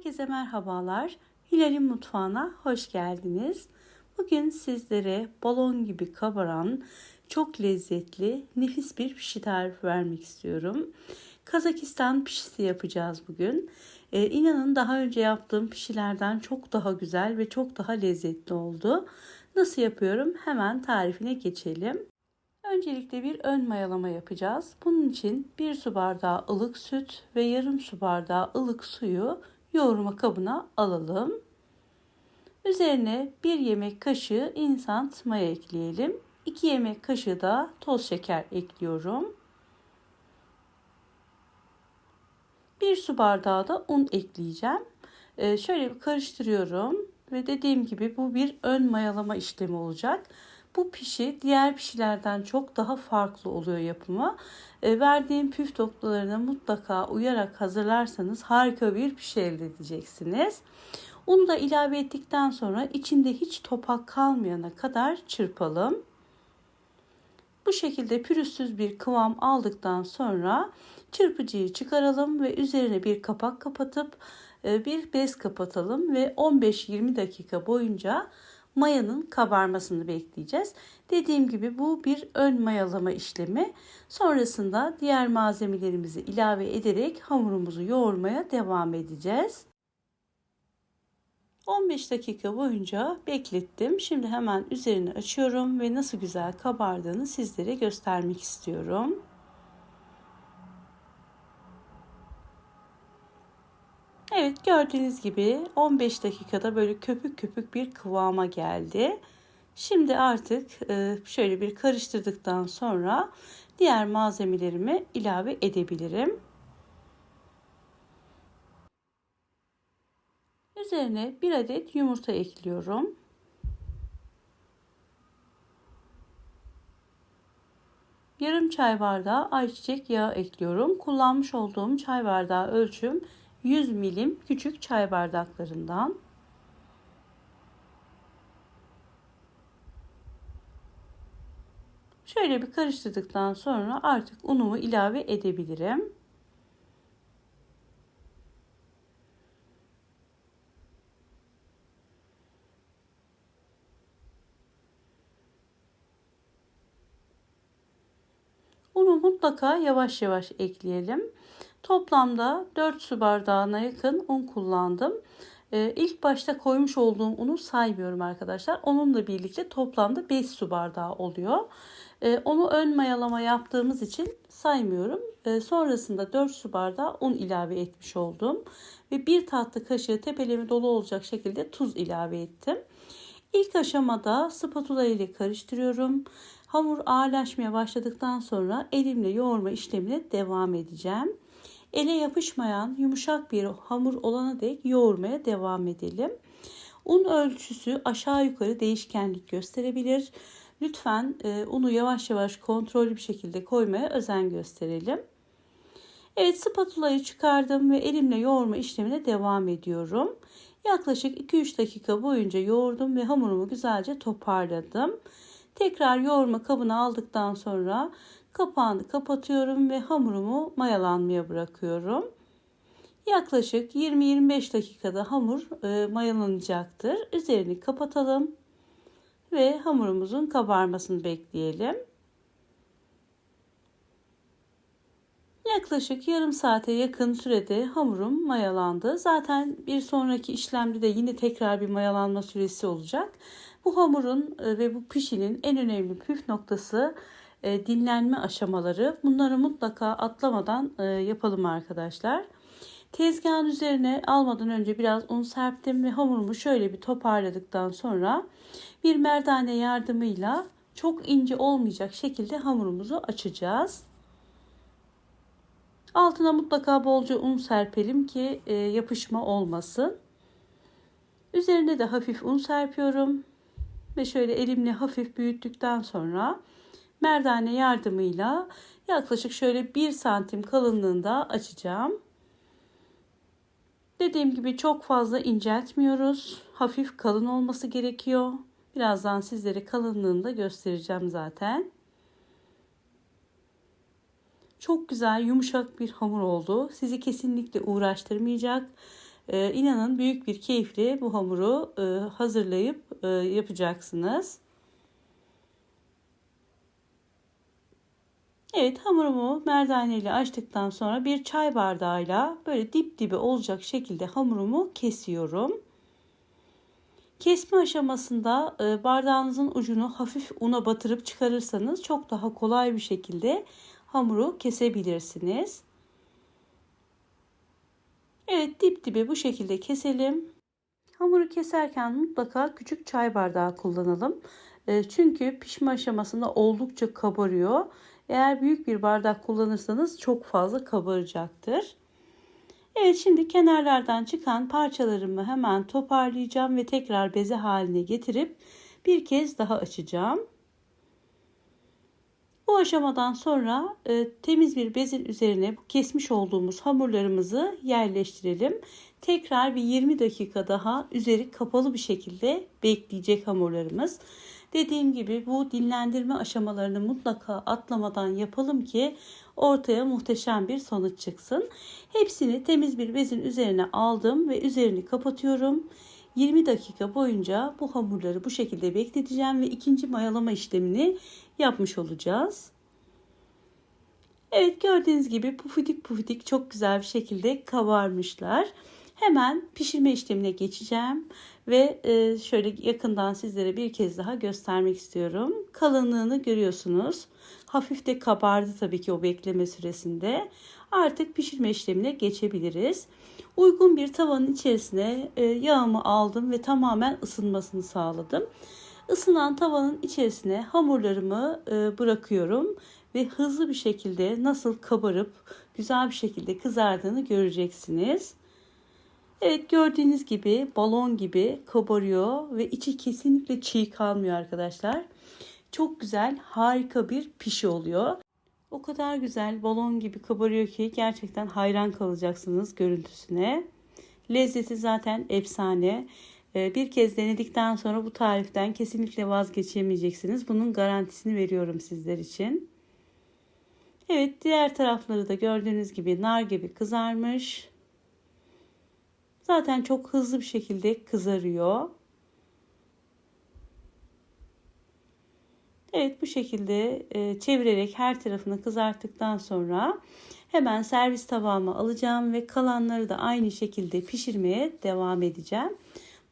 Herkese merhabalar. Hilal'in mutfağına hoş geldiniz. Bugün sizlere balon gibi kabaran, çok lezzetli, nefis bir pişi tarifi vermek istiyorum. Kazakistan pişisi yapacağız bugün. İnanın daha önce yaptığım pişilerden çok daha güzel ve çok daha lezzetli oldu. Nasıl yapıyorum? Hemen tarifine geçelim. Öncelikle bir ön mayalama yapacağız. Bunun için 1 su bardağı ılık süt ve yarım su bardağı ılık suyu yoğurma kabına alalım. Üzerine 1 yemek kaşığı instant maya ekleyelim. 2 yemek kaşığı da toz şeker ekliyorum. 1 su bardağı da un ekleyeceğim. Şöyle bir karıştırıyorum ve dediğim gibi bu bir ön mayalama işlemi olacak. Bu pişi diğer pişilerden çok daha farklı oluyor yapımı. Verdiğim püf noktalarına mutlaka uyarak hazırlarsanız harika bir pişi elde edeceksiniz. Unu da ilave ettikten sonra içinde hiç topak kalmayana kadar çırpalım. Bu şekilde pürüzsüz bir kıvam aldıktan sonra çırpıcıyı çıkaralım ve üzerine bir kapak kapatıp bir bez kapatalım ve 15-20 dakika boyunca mayanın kabarmasını bekleyeceğiz. Dediğim gibi bu bir ön mayalama işlemi. Sonrasında diğer malzemelerimizi ilave ederek hamurumuzu yoğurmaya devam edeceğiz. 15 dakika boyunca beklettim. Şimdi hemen üzerini açıyorum ve nasıl güzel kabardığını sizlere göstermek istiyorum. Evet, gördüğünüz gibi 15 dakikada böyle köpük köpük bir kıvama geldi. Şimdi artık şöyle bir karıştırdıktan sonra diğer malzemelerimi ilave edebilirim. Üzerine 1 adet yumurta ekliyorum. Yarım çay bardağı ayçiçek yağı ekliyorum. Kullanmış olduğum çay bardağı ölçüm 100 milim küçük çay bardaklarından. Şöyle bir karıştırdıktan sonra artık unumu ilave edebilirim. Unu mutlaka yavaş yavaş ekleyelim. Toplamda 4 su bardağına yakın un kullandım. İlk başta koymuş olduğum unu saymıyorum arkadaşlar. Onunla birlikte toplamda 5 su bardağı oluyor. Onu ön mayalama yaptığımız için saymıyorum. Sonrasında 4 su bardağı un ilave etmiş oldum. Ve 1 tatlı kaşığı tepelemi dolu olacak şekilde tuz ilave ettim. İlk aşamada spatula ile karıştırıyorum. Hamur ağırlaşmaya başladıktan sonra elimle yoğurma işlemine devam edeceğim. Ele yapışmayan yumuşak bir hamur olana dek yoğurmaya devam edelim. Un ölçüsü aşağı yukarı değişkenlik gösterebilir. Lütfen unu yavaş yavaş kontrollü bir şekilde koymaya özen gösterelim. Evet, spatulayı çıkardım ve elimle yoğurma işlemine devam ediyorum. Yaklaşık 2-3 dakika boyunca yoğurdum ve hamurumu güzelce toparladım. Tekrar yoğurma kabına aldıktan sonra kapağını kapatıyorum ve hamurumu mayalanmaya bırakıyorum. Yaklaşık 20-25 dakikada hamur mayalanacaktır. Üzerini kapatalım ve hamurumuzun kabarmasını bekleyelim. Yaklaşık yarım saate yakın sürede hamurum mayalandı. Zaten bir sonraki işlemde de yine tekrar bir mayalanma süresi olacak. Bu hamurun ve bu pişinin en önemli püf noktası dinlenme aşamaları. Bunları mutlaka atlamadan yapalım arkadaşlar. Tezgahın üzerine almadan önce biraz un serptim ve hamurumu şöyle bir toparladıktan sonra bir merdane yardımıyla çok ince olmayacak şekilde hamurumuzu açacağız. Altına mutlaka bolca un serpelim ki yapışma olmasın. Üzerine de hafif un serpiyorum. Ve şöyle elimle hafif büyüttükten sonra merdane yardımıyla yaklaşık şöyle 1 santim kalınlığında açacağım. Dediğim gibi çok fazla inceltmiyoruz. Hafif kalın olması gerekiyor. Birazdan sizlere kalınlığını da göstereceğim zaten. Çok güzel yumuşak bir hamur oldu. Sizi kesinlikle uğraştırmayacak. İnanın büyük bir keyifle bu hamuru hazırlayıp yapacaksınız. Evet, hamurumu merdane ile açtıktan sonra bir çay bardağıyla böyle dip dibe olacak şekilde hamurumu kesiyorum. Kesme aşamasında bardağınızın ucunu hafif una batırıp çıkarırsanız çok daha kolay bir şekilde hamuru kesebilirsiniz. Evet, dip dibe bu şekilde keselim. Hamuru keserken mutlaka küçük çay bardağı kullanalım. Çünkü pişme aşamasında oldukça kabarıyor. Eğer büyük bir bardak kullanırsanız çok fazla kabaracaktır. Evet, şimdi kenarlardan çıkan parçalarımı hemen toparlayacağım ve tekrar beze haline getirip bir kez daha açacağım. Bu aşamadan sonra temiz bir bezin üzerine bu kesmiş olduğumuz hamurlarımızı yerleştirelim. Tekrar bir 20 dakika daha üzeri kapalı bir şekilde bekleyecek hamurlarımız. Dediğim gibi bu dinlendirme aşamalarını mutlaka atlamadan yapalım ki ortaya muhteşem bir sonuç çıksın. Hepsini temiz bir bezin üzerine aldım ve üzerini kapatıyorum. 20 dakika boyunca bu hamurları bu şekilde bekleteceğim ve ikinci mayalama işlemini yapmış olacağız. Evet, gördüğünüz gibi pufidik pufidik çok güzel bir şekilde kabarmışlar. Hemen pişirme işlemine geçeceğim ve şöyle yakından sizlere bir kez daha göstermek istiyorum. Kalınlığını görüyorsunuz. Hafif de kabardı tabii ki o bekleme süresinde. Artık pişirme işlemine geçebiliriz. Uygun bir tavanın içerisine yağımı aldım ve tamamen ısınmasını sağladım. Isınan tavanın içerisine hamurlarımı bırakıyorum ve hızlı bir şekilde nasıl kabarıp güzel bir şekilde kızardığını göreceksiniz. Evet, gördüğünüz gibi balon gibi kabarıyor ve içi kesinlikle çiğ kalmıyor arkadaşlar. Çok güzel, harika bir pişi oluyor. O kadar güzel balon gibi kabarıyor ki gerçekten hayran kalacaksınız görüntüsüne. Lezzeti zaten efsane. Bir kez denedikten sonra bu tariften kesinlikle vazgeçemeyeceksiniz. Bunun garantisini veriyorum sizler için. Evet, diğer tarafları da gördüğünüz gibi nar gibi kızarmış. Zaten çok hızlı bir şekilde kızarıyor. Evet, bu şekilde çevirerek her tarafını kızarttıktan sonra hemen servis tabağıma alacağım ve kalanları da aynı şekilde pişirmeye devam edeceğim.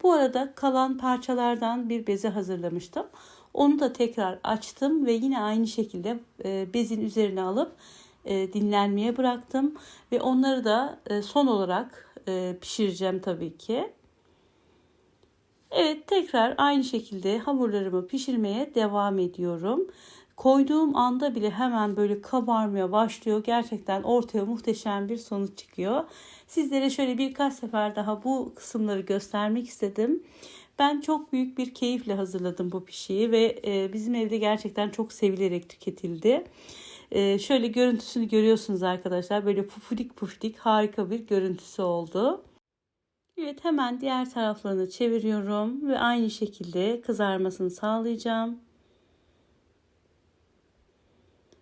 Bu arada kalan parçalardan bir beze hazırlamıştım. Onu da tekrar açtım ve yine aynı şekilde bezin üzerine alıp dinlenmeye bıraktım. Ve onları da son olarak pişireceğim tabii ki. Evet, tekrar aynı şekilde hamurlarımı pişirmeye devam ediyorum. Koyduğum anda bile hemen böyle kabarmaya başlıyor. Gerçekten ortaya muhteşem bir sonuç çıkıyor. Sizlere şöyle birkaç sefer daha bu kısımları göstermek istedim. Ben çok büyük bir keyifle hazırladım bu pişiyi ve bizim evde gerçekten çok sevilerek tüketildi. Şöyle görüntüsünü görüyorsunuz arkadaşlar. Böyle pufidik pufidik harika bir görüntüsü oldu. Evet, hemen diğer taraflarını çeviriyorum ve aynı şekilde kızarmasını sağlayacağım.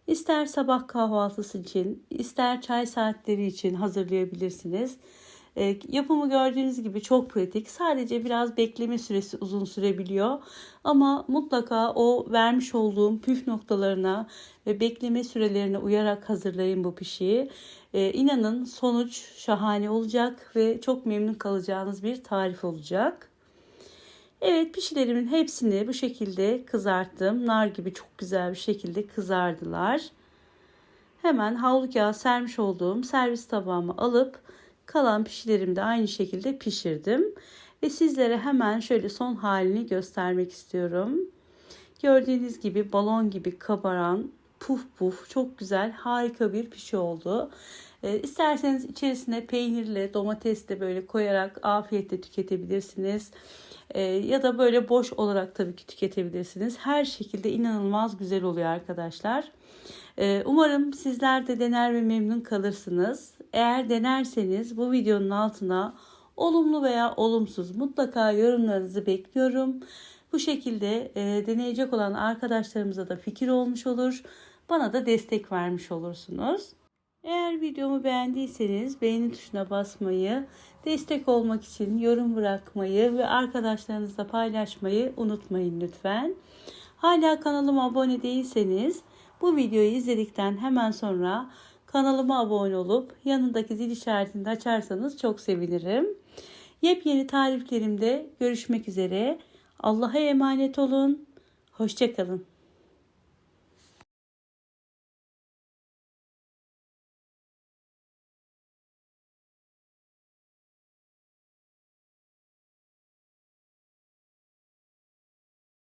İster sabah kahvaltısı için, ister çay saatleri için hazırlayabilirsiniz. Yapımı gördüğünüz gibi çok pratik. Sadece biraz bekleme süresi uzun sürebiliyor. Ama mutlaka o vermiş olduğum püf noktalarına ve bekleme sürelerine uyarak hazırlayın bu pişiyi. İnanın sonuç şahane olacak ve çok memnun kalacağınız bir tarif olacak. Evet, pişilerimin hepsini bu şekilde kızarttım. Nar gibi çok güzel bir şekilde kızardılar. Hemen havlu kağıt sermiş olduğum servis tabağıma alıp kalan pişilerimi de aynı şekilde pişirdim. Ve sizlere hemen şöyle son halini göstermek istiyorum. Gördüğünüz gibi balon gibi kabaran puf puf çok güzel harika bir pişi oldu. İsterseniz içerisine peynirle domatesle böyle koyarak afiyetle tüketebilirsiniz. Ya da böyle boş olarak tabii ki tüketebilirsiniz. Her şekilde inanılmaz güzel oluyor arkadaşlar. Umarım sizler de dener ve memnun kalırsınız. Eğer denerseniz bu videonun altına olumlu veya olumsuz mutlaka yorumlarınızı bekliyorum. Bu şekilde deneyecek olan arkadaşlarımıza da fikir olmuş olur. Bana da destek vermiş olursunuz. Eğer videomu beğendiyseniz beğeni tuşuna basmayı, destek olmak için yorum bırakmayı ve arkadaşlarınızla paylaşmayı unutmayın lütfen. Hala kanalıma abone değilseniz bu videoyu izledikten hemen sonra kanalıma abone olup yanındaki zil işaretini de açarsanız çok sevinirim. Yepyeni tariflerimde görüşmek üzere. Allah'a emanet olun. Hoşça kalın.